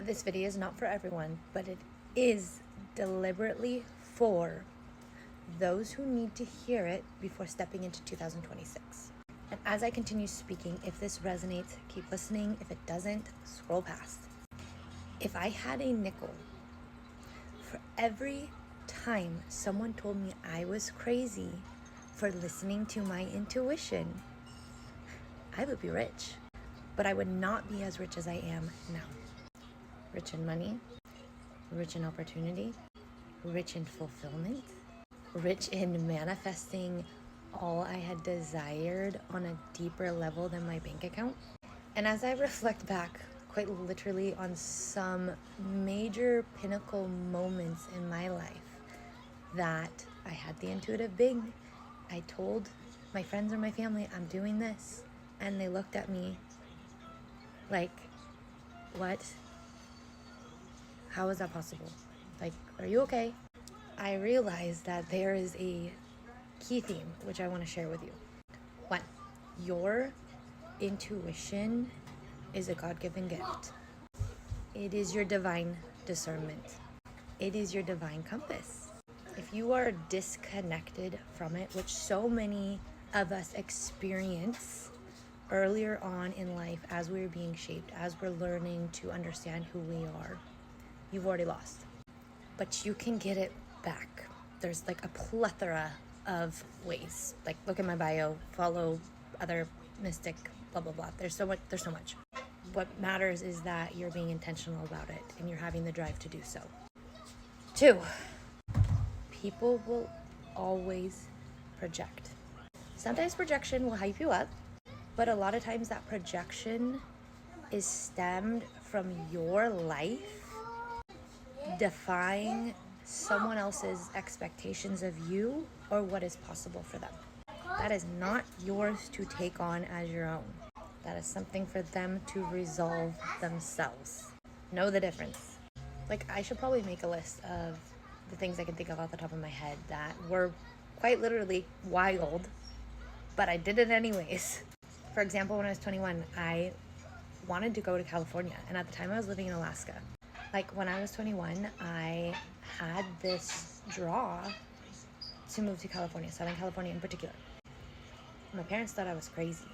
This video is not for everyone, but it is deliberately for those who need to hear it before stepping into 2026. And as I continue speaking, if this resonates, keep listening. If it doesn't, scroll past. If I had a nickel for every time someone told me I was crazy for listening to my intuition, I would be rich. But I would not be as rich as I am now. Rich in money, rich in opportunity, rich in fulfillment, rich in manifesting all I had desired on a deeper level than my bank account. And as I reflect back, quite literally, on some major pinnacle moments in my life that I had the intuitive bing, I told my friends or my family, I'm doing this. And they looked at me like, what? How is that possible? Like, are you okay? I realized that there is a key theme which I want to share with you. One, your intuition is a God-given gift. It is your divine discernment. It is your divine compass. If you are disconnected from it, which so many of us experience earlier on in life as we're being shaped, as we're learning to understand who we are, you've already lost. But you can get it back. There's like a plethora of ways. Like, look at my bio, follow other mystic, blah, blah, blah. There's so much. What matters is that you're being intentional about it and you're having the drive to do so. 2, people will always project. Sometimes projection will hype you up, but a lot of times that projection is stemmed from your life defying someone else's expectations of you or what is possible for them. That is not yours to take on as your own. That is something for them to resolve themselves. Know the difference. Like, I should probably make a list of the things I can think of off the top of my head that were quite literally wild, but I did it anyways. For example, when I was 21, I wanted to go to California, and at the time I was living in Alaska. Like, when I was 21, I had this draw to move to California, Southern California in particular. My parents thought I was crazy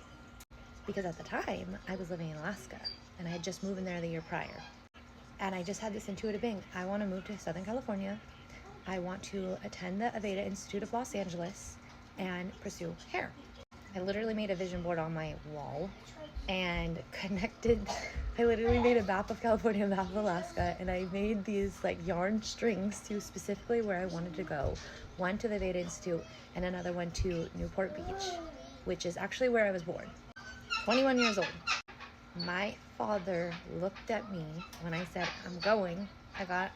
because at the time I was living in Alaska and I had just moved in there the year prior. And I just had this intuitive being. I want to move to Southern California. I want to attend the Aveda Institute of Los Angeles and pursue hair. I literally made a vision board on my wall and I literally made a map of California, a map of Alaska, and I made these like yarn strings to specifically where I wanted to go. One to the Aveda Institute and another one to Newport Beach, which is actually where I was born. 21 years old. My father looked at me when I said, I'm going. I got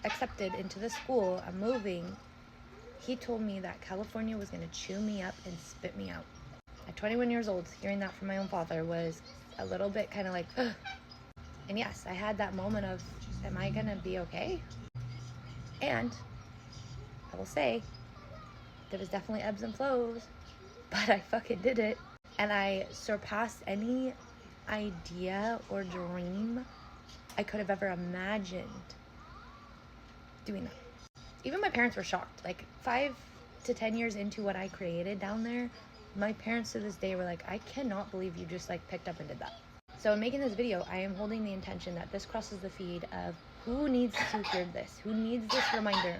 accepted into the school. I'm moving. He told me that California was going to chew me up and spit me out. At 21 years old, hearing that from my own father was a little bit kind of like, ugh. And yes, I had that moment of, am I going to be okay? And I will say, there was definitely ebbs and flows, but I fucking did it. And I surpassed any idea or dream I could have ever imagined doing that. Even my parents were shocked. Like, 5 to 10 years into what I created down there, my parents to this day were like, I cannot believe you just like picked up and did that. So in making this video, I am holding the intention that this crosses the feed of who needs to hear this, who needs this reminder,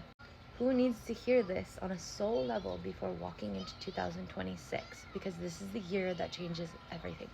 who needs to hear this on a soul level before walking into 2026, because this is the year that changes everything.